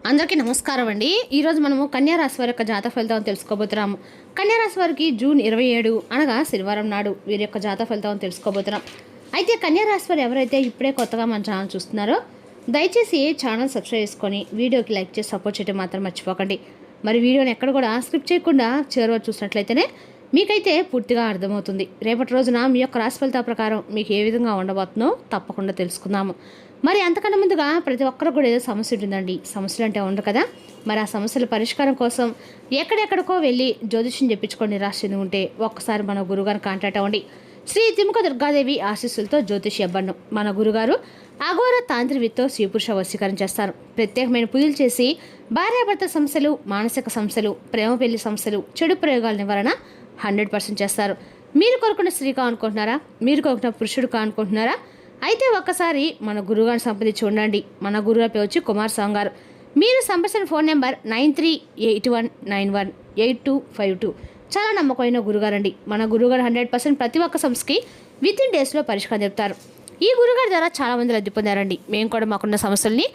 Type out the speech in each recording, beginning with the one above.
అందరికీ నమస్కారం అండి. ఈరోజు మనము కన్యా రాశి వారి యొక్క జాతక ఫలితాలను తెలుసుకోబోతున్నాము. కన్యా రాశి వారికి జూన్ 27 అనగా శనివారం నాడు వీరి యొక్క జాతక ఫలితాలను తెలుసుకోబోతున్నాం. అయితే కన్యా రాశి వారు ఎవరైతే ఇప్పుడే కొత్తగా మన ఛానల్ చూస్తున్నారో దయచేసి ఛానల్ సబ్స్క్రైబ్ చేసుకొని వీడియోకి లైక్ చేసి సపోర్ట్ చేయడం మాత్రం మర్చిపోకండి. మరి వీడియోని ఎక్కడ కూడా స్కిప్ చేయకుండా చివరి చూసినట్లయితేనే మీకైతే పూర్తిగా అర్థమవుతుంది. రేపటి రోజున మీ యొక్క రాశి ఫలితాల ప్రకారం మీకు ఏ విధంగా ఉండబోతుందో తప్పకుండా తెలుసుకుందాము. మరి అంతకన్నా ముందుగా ప్రతి ఒక్కరికి కూడా ఏదో సమస్య ఉంటుందండి. సమస్యలు అంటే ఉండరు కదా. మరి ఆ సమస్యల పరిష్కారం కోసం ఎక్కడెక్కడికో వెళ్ళి జ్యోతిష్యం చెప్పించుకొని నిరాశ చెంది ఉంటే ఒక్కసారి మన గురుగారిని కాంటాక్ట్ అవ్వండి. శ్రీ తిముక దుర్గాదేవి ఆశీస్సులతో జ్యోతిష్య ఇవ్వండి. మన గురుగారు అఘోర తాంత్రివిత్తో స్త్రీపురుష వశీకరణ చేస్తారు. ప్రత్యేకమైన పూజలు చేసి భార్యాభర్త సమస్యలు, మానసిక సమస్యలు, ప్రేమ పెళ్లి సమస్యలు, చెడు ప్రయోగాల నివారణ 100% చేస్తారు. మీరు కోరుకున్న స్త్రీ కానుకుంటున్నారా? మీరు కోరుకున్న పురుషుడు కానుకుంటున్నారా? అయితే ఒక్కసారి మన గురుగారిని సంప్రదించి ఉండండి. మన గురుగారి పేరు వచ్చి కుమార్ స్వామి గారు. మీరు సంప్రదించిన ఫోన్ నెంబర్ 9381918252. చాలా నమ్మకమైన గురుగారండి. మన గురుగారు 100% ప్రతి ఒక్క సమస్యకి వితిన్ డేస్లో పరిష్కారం చెప్తారు. ఈ గురుగారి ద్వారా చాలామంది లబ్ధి పొందారండి. మేము కూడా మాకున్న సమస్యల్ని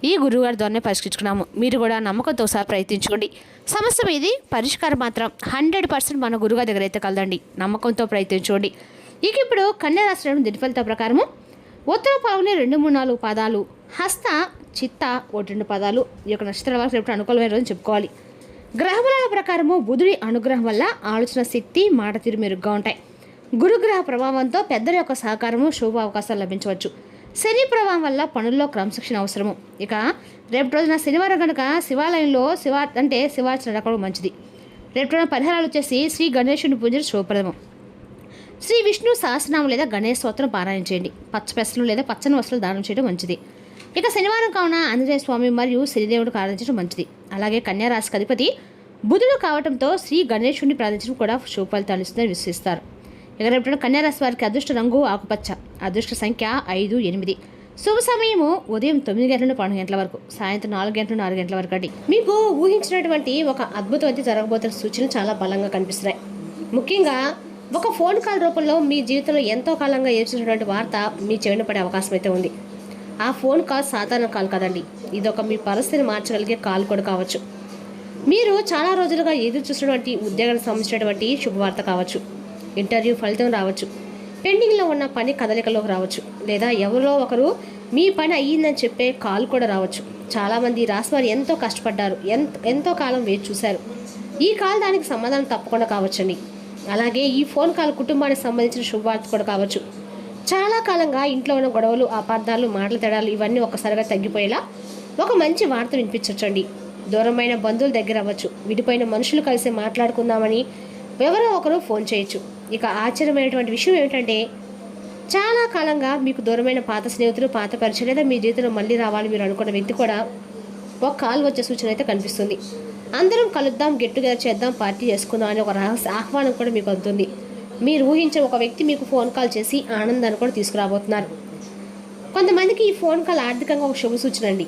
ఈ గురుగారి ద్వారానే పరిష్కరించుకున్నాము. మీరు కూడా నమ్మకంతో ఒకసారి ప్రయత్నించుకోండి. సమస్య మీది పరిష్కారం మాత్రం 100% మన గురుగారి దగ్గర అయితే కలదండి. నమ్మకంతో ప్రయత్నించుకోండి. ఇక ఇప్పుడు కన్యా రాశి దిన ఫలితాల ప్రకారము ఉత్తర పావుని 2, 3, 4 పాదాలు, హస్త, చిత్త 1, 2 పాదాలు ఈ యొక్క నక్షత్రాల వారికి రేపు అనుకూలమైన రోజు చెప్పుకోవాలి. గ్రహబలాల ప్రకారము బుధుడి అనుగ్రహం వల్ల ఆలోచన శక్తి, మాట తీరు మెరుగ్గా ఉంటాయి. గురుగ్రహ ప్రభావంతో పెద్దల యొక్క సహకారము, శుభ అవకాశాలు లభించవచ్చు. శని ప్రభావం వల్ల పనుల్లో క్రమశిక్షణ అవసరము. ఇక రేపు రోజున శనివారం కనుక శివాలయంలో శివార్చన నడకడం మంచిది. రేపు రోజున పరిహారాలు వచ్చేసి శ్రీ గణేశుని పూజలు శుభప్రదము. శ్రీ విష్ణు సహస్రనామం లేదా గణేశ స్తోత్రం పారాయణ చేయండి. పచ్చ పెసలు లేదా పచ్చని వస్తువులు దానం చేయడం మంచిది. ఇక శనివారం కావున ఆంజనేయ స్వామి మరియు శనిదేవుడు ఆరాధించడం మంచిది. అలాగే కన్యా రాశికి అధిపతి బుధుడు కావడంతో శ్రీ గణేశుడిని ప్రార్థించడం కూడా శుభ ఫలితాలు ఇస్తుందని విశ్వసిస్తారు. ఇక రేపు కన్యా రాశి వారికి అదృష్ట రంగు ఆకుపచ్చ, అదృష్ట సంఖ్య 5, 8. శుభ సమయము ఉదయం 9 గంటల నుండి 12 గంటల వరకు, సాయంత్రం 4 గంటల నుండి 6 గంటల వరకు అండి. మీకు ఊహించినటువంటి ఒక అద్భుతం అయితే జరగబోతున్న సూచనలు చాలా బలంగా కనిపిస్తున్నాయి. ముఖ్యంగా ఒక ఫోన్ కాల్ రూపంలో మీ జీవితంలో ఎంతో కాలంగా ఏడ్చినటువంటి వార్త మీ చెవిన పడే అవకాశం అయితే ఉంది. ఆ ఫోన్ కాల్ సాధారణ కాల్ కదండి. ఇదొక మీ పరిస్థితిని మార్చగలిగే కాల్ కూడా కావచ్చు. మీరు చాలా రోజులుగా ఎదురు చూసినటువంటి ఉద్యోగానికి సంబంధించినటువంటి శుభవార్త కావచ్చు. ఇంటర్వ్యూ ఫలితం రావచ్చు. పెండింగ్లో ఉన్న పని కదలికలోకి రావచ్చు. లేదా ఎవరో ఒకరు మీ పని అయ్యిందని చెప్పే కాల్ కూడా రావచ్చు. చాలామంది రాశి వారు ఎంతో కష్టపడ్డారు, ఎంతో కాలం వేచి చూశారు. ఈ కాల్ దానికి సమాధానం తప్పకుండా కావచ్చండి. అలాగే ఈ ఫోన్ కాల్ కుటుంబానికి సంబంధించిన శుభవార్త కూడా కావచ్చు. చాలా కాలంగా ఇంట్లో ఉన్న గొడవలు, అపార్థాలు, మాటల తేడాలు ఇవన్నీ ఒక్కసారిగా తగ్గిపోయేలా ఒక మంచి వార్త వినిపించవచ్చండి. దూరమైన బంధువుల దగ్గర అవ్వచ్చు. విడిపోయిన మనుషులు కలిసి మాట్లాడుకుందామని ఎవరో ఒకరు ఫోన్ చేయొచ్చు. ఇక ఆశ్చర్యమైనటువంటి విషయం ఏమిటంటే చాలా కాలంగా మీకు దూరమైన పాత స్నేహితులు, పాత పరిచయం లేదా మీ జీవితంలో మళ్ళీ రావాలి మీరు అనుకున్న వ్యక్తి కూడా ఒక కాల్ వచ్చే సూచన అయితే కనిపిస్తుంది. అందరం కలుద్దాం, గెట్ టుగెదర్ చేద్దాం, పార్టీ చేసుకుందాం అనే ఒక రహస్య ఆహ్వానం కూడా మీకు అందుతుంది. మీరు ఊహించిన ఒక వ్యక్తి మీకు ఫోన్ కాల్ చేసి ఆనందాన్ని కూడా తీసుకురాబోతున్నారు. కొంతమందికి ఈ ఫోన్ కాల్ ఆర్థికంగా ఒక శుభ సూచన అండి.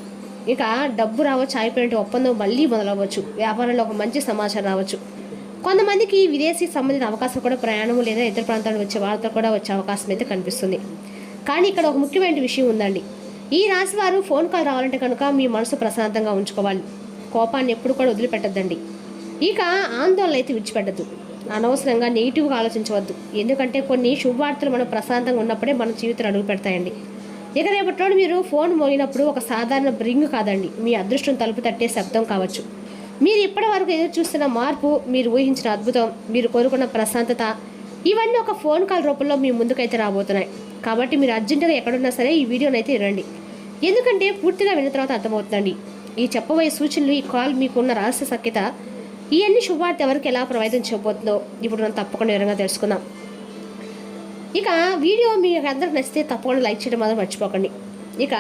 ఇక డబ్బు రావచ్చు, అయిపోయిన ఒప్పందం మళ్ళీ మొదలవ్వచ్చు, వ్యాపారంలో ఒక మంచి సమాచారం రావచ్చు. కొంతమందికి విదేశీ సంబంధిత అవకాశం కూడా ప్రయాణము లేదా ఇతర ప్రాంతాలకు వచ్చే వార్త కూడా వచ్చే అవకాశం అయితే కనిపిస్తుంది. కానీ ఇక్కడ ఒక ముఖ్యమైన విషయం ఉందండి. ఈ రాశి వారు ఫోన్ కాల్ రావాలంటే కనుక మీ మనసు ప్రశాంతంగా ఉంచుకోవాలి. కోపాన్ని ఎప్పుడు కూడా వదిలిపెట్టద్దండి. ఇక ఆందోళన అయితే విడిచిపెట్టద్దు. అనవసరంగా నెగిటివ్గా ఆలోచించవద్దు. ఎందుకంటే కొన్ని శుభవార్తలు మనం ప్రశాంతంగా ఉన్నప్పుడే మన జీవితాలు అడుగు పెడతాయండి. ఇక రేపట్లో మీరు ఫోన్ మోగినప్పుడు ఒక సాధారణ రింగ్ కాదండి, మీ అదృష్టం తలుపు తట్టే శబ్దం కావచ్చు. మీరు ఇప్పటి వరకు ఎదురు చూస్తున్న మార్పు, మీరు ఊహించిన అద్భుతం, మీరు కోరుకున్న ప్రశాంతత ఇవన్నీ ఒక ఫోన్ కాల్ రూపంలో మీ ముందుకైతే రాబోతున్నాయి. కాబట్టి మీరు అర్జెంటుగా ఎక్కడున్నా సరే ఈ వీడియోని అయితే వినండి. ఎందుకంటే పూర్తిగా విన్న తర్వాత అర్థమవుతుందండి ఈ చెప్పబోయే సూచనలు, ఈ కాల్ మీకున్న రహస్య సఖ్యత, ఇవన్నీ శుభవార్త ఎవరికి ఎలా ప్రభావితం చేయబోతుందో ఇప్పుడు మనం తప్పకుండా వివరంగా తెలుసుకుందాం. ఇక వీడియో మీకు అందరికి నచ్చితే తప్పకుండా లైక్ చేయడం మాత్రం మర్చిపోకండి. ఇక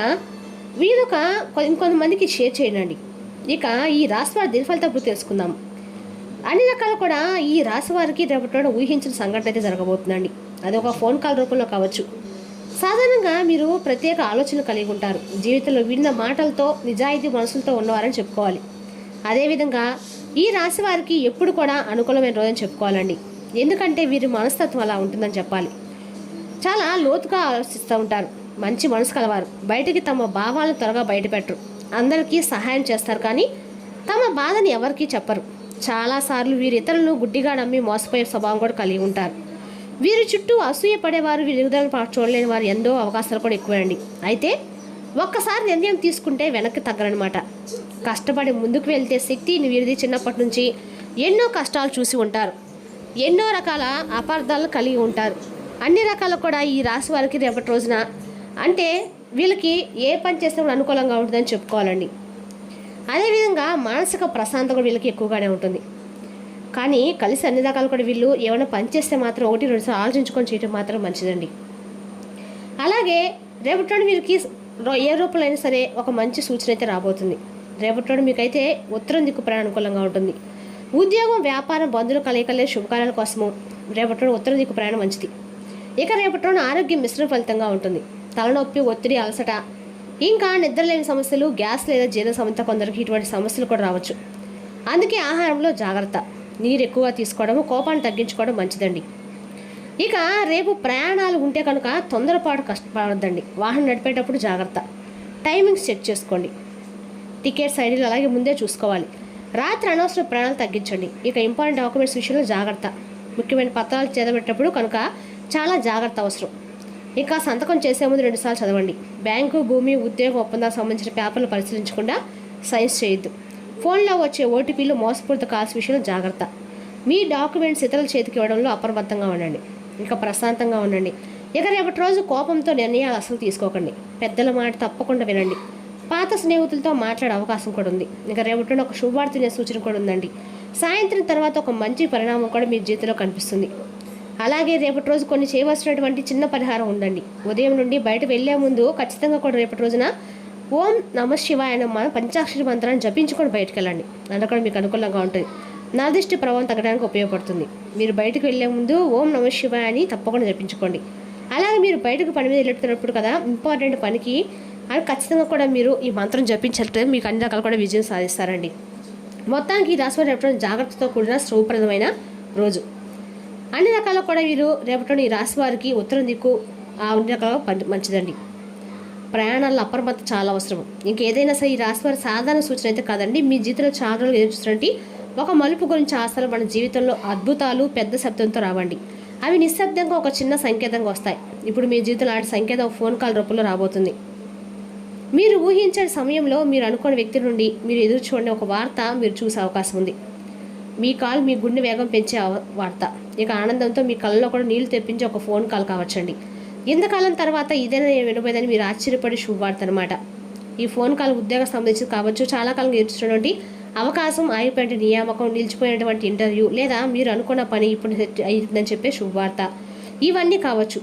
వీడియో ఇంకొంతమందికి షేర్ చేయండి. ఇక ఈ రాశి వారి దిన ఫలితాలు తెలుసుకుందాం. అన్ని రకాలు కూడా ఈ రాశి వారికి రేపటి ఊహించిన సంఘటన అయితే జరగబోతుందండి. అది ఒక ఫోన్ కాల్ రూపంలో కావచ్చు. సాధారణంగా మీరు ప్రత్యేక ఆలోచనలు కలిగి ఉంటారు. జీవితంలో విన్న మాటలతో నిజాయితీ మనసులతో ఉన్నవారని చెప్పుకోవాలి. అదేవిధంగా ఈ రాశి వారికి ఎప్పుడు కూడా అనుకూలమైన రోజని చెప్పుకోవాలండి. ఎందుకంటే వీరి మనస్తత్వం అలా ఉంటుందని చెప్పాలి. చాలా లోతుగా ఆలోచిస్తూ ఉంటారు. మంచి మనసు కలవారు. బయటికి తమ భావాలను త్వరగా బయటపెట్టరు. అందరికీ సహాయం చేస్తారు, కానీ తమ బాధని ఎవరికీ చెప్పరు. చాలాసార్లు వీరు ఇతరులను గుడ్డిగా నమ్మి మోసపోయే స్వభావం కూడా కలిగి ఉంటారు. వీరి చుట్టూ అసూయ పడేవారు, వీరి ఎదుగుదలను చూడలేని వారు ఎంతో అవకాశాలు కూడా ఎక్కువండి. అయితే ఒక్కసారి నిర్ణయం తీసుకుంటే వెనక్కి తగ్గరనమాట. కష్టపడి ముందుకు వెళ్తే శక్తి వీరిది. చిన్నప్పటి నుంచి ఎన్నో కష్టాలు చూసి ఉంటారు, ఎన్నో రకాల అపార్థాలు కలిగి ఉంటారు. అన్ని రకాలు కూడా ఈ రాశి వారికి రేపటి రోజున అంటే వీళ్ళకి ఏ పని చేస్తే కూడా అనుకూలంగా ఉంటుందని చెప్పుకోవాలండి. అదేవిధంగా మానసిక ప్రశాంతత కూడా వీళ్ళకి ఎక్కువగానే ఉంటుంది. కానీ కలిసి అన్ని రకాలు కూడా వీళ్ళు ఏమైనా పని చేస్తే మాత్రం 1-2 సార్లు ఆలోచించుకొని చేయడం మాత్రం మంచిదండి. అలాగే రేపటి వీరికి ఏ రూపంలో అయినా సరే ఒక మంచి సూచన అయితే రాబోతుంది. రేపటి మీకైతే ఉత్తరం దిక్కు ప్రయాణం అనుకూలంగా ఉంటుంది. ఉద్యోగం, వ్యాపారం, బంధువుల కలయికలే శుభకార్యాల కోసము రేపటి ఉత్తరం దిక్కు ప్రయాణం మంచిది. ఇక రేపటి ఆరోగ్యం మిశ్రమ ఫలితంగా ఉంటుంది. తలనొప్పి, ఒత్తిడి, అలసట, ఇంకా నిద్రలేని సమస్యలు, గ్యాస్ లేదా జీర్ణ సమస్య, కొందరికి ఇటువంటి సమస్యలు కూడా రావచ్చు. అందుకే ఆహారంలో జాగ్రత్త, నీరు ఎక్కువగా తీసుకోవడము, కోపాన్ని తగ్గించుకోవడం మంచిదండి. ఇక రేపు ప్రయాణాలు ఉంటే కనుక తొందరపాటు కష్టపడద్దండి. వాహనం నడిపేటప్పుడు జాగ్రత్త, టైమింగ్స్ చెక్ చేసుకోండి, టికెట్స్, ఐడీలు అలాగే ముందే చూసుకోవాలి. రాత్రి అనవసర ప్రయాణాలు తగ్గించండి. ఇక ఇంపార్టెంట్ డాక్యుమెంట్స్ విషయంలో జాగ్రత్త, ముఖ్యమైన పత్రాలు చేతబెట్టేటప్పుడు కనుక చాలా జాగ్రత్త అవసరం. ఇంకా సంతకం చేసే ముందు 2 సార్లు చదవండి. బ్యాంకు, భూమి, ఉద్యోగ ఒప్పందాలకు సంబంధించిన పేపర్లు పరిశీలించకుండా సైన్స్ చేయొద్దు. ఫోన్లో వచ్చే ఓటీపీలు, మోసపూరిత కాల్స్ విషయంలో జాగ్రత్త. మీ డాక్యుమెంట్స్ ఇతరుల చేతికి ఇవ్వడంలో అప్రమత్తంగా ఉండండి. ఇంకా ప్రశాంతంగా ఉండండి. ఇక రేపటి రోజు కోపంతో నిర్ణయాలు అసలు తీసుకోకండి. పెద్దల మాట తప్పకుండా వినండి. పాత స్నేహితులతో మాట్లాడే అవకాశం కూడా ఉంది. ఇక రేపటి ఒక శుభవార్త వినే సూచన కూడా ఉందండి. సాయంత్రం తర్వాత ఒక మంచి పరిణామం కూడా మీ జీవితంలో కనిపిస్తుంది. అలాగే రేపటి రోజు కొన్ని చేయవలసినటువంటి చిన్న పరిహారం ఉందండి. ఉదయం నుండి బయట వెళ్లే ముందు ఖచ్చితంగా కూడా రేపటి రోజున ఓం నమ శివాయ మన పంచాక్షరి మంత్రాన్ని జపించుకొని బయటకు వెళ్ళండి. అందులో కూడా మీకు అనుకూలంగా ఉంటుంది. నరదిష్టి ప్రభావం తగ్గడానికి ఉపయోగపడుతుంది. మీరు బయటకు వెళ్లే ముందు ఓం నమ శివాయ అని తప్పకుండా జపించుకోండి. అలాగే మీరు బయటకు పని మీద వెళ్ళేటప్పుడు కదా, ఇంపార్టెంట్ పనికి అది ఖచ్చితంగా కూడా మీరు ఈ మంత్రం జపించాలంటే మీకు అన్ని రకాలు కూడా విజయం సాధిస్తారండి. మొత్తానికి ఈ రాశి రేపటి జాగ్రత్తతో కూడిన శుభప్రదమైన రోజు. అన్ని రకాలు కూడా వీరు రేపటి ఈ రాశి వారికి ఉత్తరం దిక్కు అన్ని రకాల మంచిదండి. ప్రయాణాల్లో అప్రమత్త చాలా అవసరం. ఇంకేదైనా సరే ఈ రాశి వారి సాధారణ సూచన అయితే కాదండి. మీ జీవితంలో చాలా రోజులు ఎదురుస్తున్నట్టు ఒక మలుపు గురించి ఆశలు మన జీవితంలో అద్భుతాలు పెద్ద శబ్దంతో రావండి. అవి నిశ్శబ్దంగా ఒక చిన్న సంకేతంగా వస్తాయి. ఇప్పుడు మీ జీవితంలో ఆడి సంకేతం ఫోన్ కాల్ రూపంలో రాబోతుంది. మీరు ఊహించే సమయంలో మీరు అనుకున్న వ్యక్తి నుండి మీరు ఎదురు చూడని ఒక వార్త మీరు చూసే అవకాశం ఉంది. మీ కాల్ మీ గుండె వేగం పెంచే వార్త. ఇక ఆనందంతో మీ కళ్ళలో కూడా నీళ్లు తెప్పించే ఒక ఫోన్ కాల్ కావచ్చండి. ఇంతకాలం తర్వాత ఇదేనా నేను వినబోయేదని మీరు ఆశ్చర్యపడి శుభవార్త అనమాట. ఈ ఫోన్ కాల్ ఉద్యోగం సంబంధించి కావచ్చు, చాలా కాలం ఎదుర్కొన్నటువంటి అవకాశం, ఆగిపోయిన నియామకం, నిలిచిపోయినటువంటి ఇంటర్వ్యూ, లేదా మీరు అనుకున్న పని ఇప్పుడు అయిందని చెప్పే శుభవార్త, ఇవన్నీ కావచ్చు.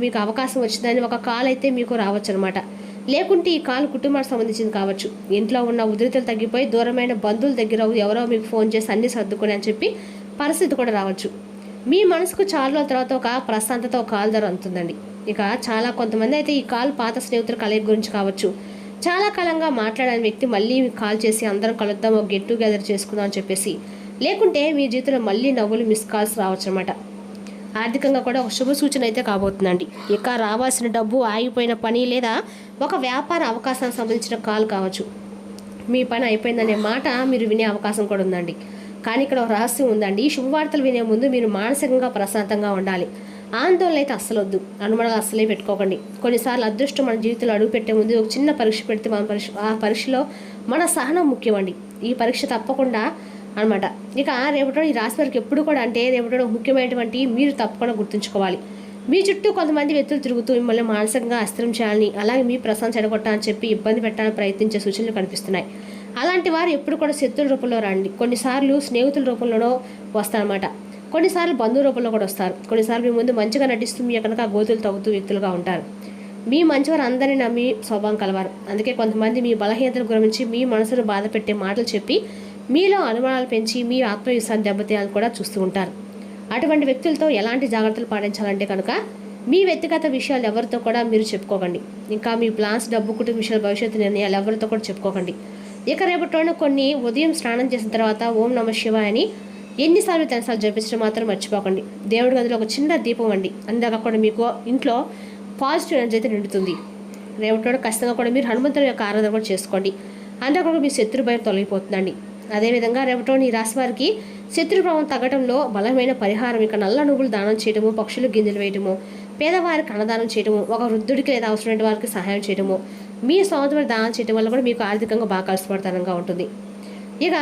మీకు అవకాశం వచ్చిందని ఒక కాల్ అయితే మీకు రావచ్చు అనమాట. లేకుంటే ఈ కాల్ కుటుంబానికి సంబంధించింది కావచ్చు. ఇంట్లో ఉన్న ఉధృతలు తగ్గిపోయి దూరమైన బంధువుల దగ్గర ఎవరో మీకు ఫోన్ చేసి అన్ని సర్దుకొని అని చెప్పి పరిస్థితి కూడా రావచ్చు. మీ మనసుకు చాలా రోజుల తర్వాత ఒక ప్రశాంతత, ఒక కాల్ ధర అందుతుందండి. ఇక కొంతమంది అయితే ఈ కాల్ పాత స్నేహితుల కలయిక గురించి కావచ్చు. చాలా కాలంగా మాట్లాడని వ్యక్తి మళ్ళీ మీకు కాల్ చేసి అందరం కలుద్దాం, ఒక గెట్ టుగెదర్ చేసుకుందాం అని చెప్పేసి, లేకుంటే మీ జీవితంలో మళ్ళీ నవ్వులు, మిస్ కాల్స్ రావచ్చు అనమాట. ఆర్థికంగా కూడా ఒక శుభ సూచన అయితే కాబోతుందండి. ఇక రావాల్సిన డబ్బు, ఆగిపోయిన పని, లేదా ఒక వ్యాపార అవకాశానికి సంబంధించిన కాల్ కావచ్చు. మీ పని అయిపోయిందనే మాట మీరు వినే అవకాశం కూడా ఉందండి. కానీ ఇక్కడ ఒక రహస్యం ఉందండి. ఈ శుభవార్తలు వినే ముందు మీరు మానసికంగా ప్రశాంతంగా ఉండాలి. ఆందోళన అయితే అస్సలు వద్దు, అనుమానాలు అస్సలే పెట్టుకోకండి. కొన్నిసార్లు అదృష్టం మన జీవితంలో అడుగు పెట్టే ముందు ఒక చిన్న పరీక్ష పెడితే ఆ పరీక్షలో మన సహనం ముఖ్యమండి. ఈ పరీక్ష తప్పకుండా అనమాట. ఇక రేపటి ఈ రాశి వారికి ఎప్పుడు కూడా అంటే రేపటి ముఖ్యమైనటువంటి మీరు తప్పకుండా గుర్తుంచుకోవాలి. మీ చుట్టూ కొంతమంది వ్యక్తులు తిరుగుతూ మిమ్మల్ని మానసికంగా అస్థిరం చేయాలని, అలాగే మీ ప్రశాంతం చెడగొట్టాలని చెప్పి ఇబ్బంది పెట్టాలని ప్రయత్నించే సూచనలు కనిపిస్తున్నాయి. అలాంటి వారు ఎప్పుడు కూడా శత్రుల రూపంలో రండి. కొన్నిసార్లు స్నేహితుల రూపంలోనో వస్తారన్నమాట. కొన్నిసార్లు బంధువు రూపంలో కూడా వస్తారు. కొన్నిసార్లు మీ ముందు మంచిగా నటిస్తూ మీ కనుక గోతులు తవ్వుతూ వ్యక్తులుగా ఉంటారు. మీ మంచివారు అందరినీ నమ్మి స్వభావం కలవారు. అందుకే కొంతమంది మీ బలహీనతల గురించి మీ మనసును బాధ పెట్టే మాటలు చెప్పి మీలో అనుమానాలు పెంచి మీ ఆత్మవిశ్వాసాన్ని దెబ్బతీయాలని కూడా చూస్తూ ఉంటారు. అటువంటి వ్యక్తులతో ఎలాంటి జాగ్రత్తలు పాటించాలంటే కనుక మీ వ్యక్తిగత విషయాలు ఎవరితో కూడా మీరు చెప్పుకోకండి. ఇంకా మీ ప్లాన్స్, డబ్బు, కుటుంబ విషయాలు, భవిష్యత్తు నిర్ణయాలు ఎవరితో కూడా చెప్పుకోకండి. ఇక రేపటిలోనే కొన్ని ఉదయం స్నానం చేసిన తర్వాత ఓం నమ శివాయ అని ఎన్నిసార్లు తనసార్లు జపించడం మాత్రం మర్చిపోకండి. దేవుడి గదిలో ఒక చిన్న దీపం అండి. అందాక కూడా మీకు ఇంట్లో పాజిటివ్ ఎనర్జీ అయితే నిండుతుంది. రేపటిలో ఖచ్చితంగా కూడా మీరు హనుమంతుడి యొక్క ఆరాధన కూడా చేసుకోండి. అంతేకాకుండా మీ శత్రు భయం తొలగిపోతుందండి. అదేవిధంగా రేపటి ఈ రాశి వారికి శత్రు ప్రభావం తగ్గడంలో బలమైన పరిహారం ఇక నల్ల నువ్వులు దానం చేయడము, పక్షులు గింజలు వేయడము, పేదవారికి అన్నదానం చేయడము, ఒక వృద్ధుడికి లేదా అవసరమైన వారికి సహాయం చేయడము, మీ సోదరుడు దానం చేయడం వల్ల కూడా మీకు ఆర్థికంగా బాగా కలిసిపడతానంగా ఉంటుంది. ఇక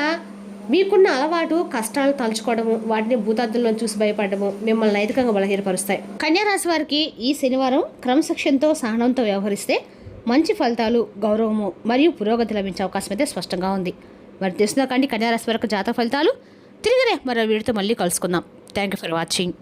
మీకున్న అలవాటు కష్టాలు తలుచుకోవడము, వాటిని భూతార్థంలో చూసి భయపడము మిమ్మల్ని నైతికంగా బలహీనపరుస్తాయి. కన్యా రాశి వారికి ఈ శనివారం క్రమశిక్షణతో సహనంతో వ్యవహరిస్తే మంచి ఫలితాలు, గౌరవము మరియు పురోగతి లభించే అవకాశం అయితే స్పష్టంగా ఉంది. మరి తెలిసిన కండి కన్యా రాశి వారికి జాతక ఫలితాలు. తిరిగిరే మరో వీడితో మళ్ళీ కలుసుకుందాం. Thank you for watching.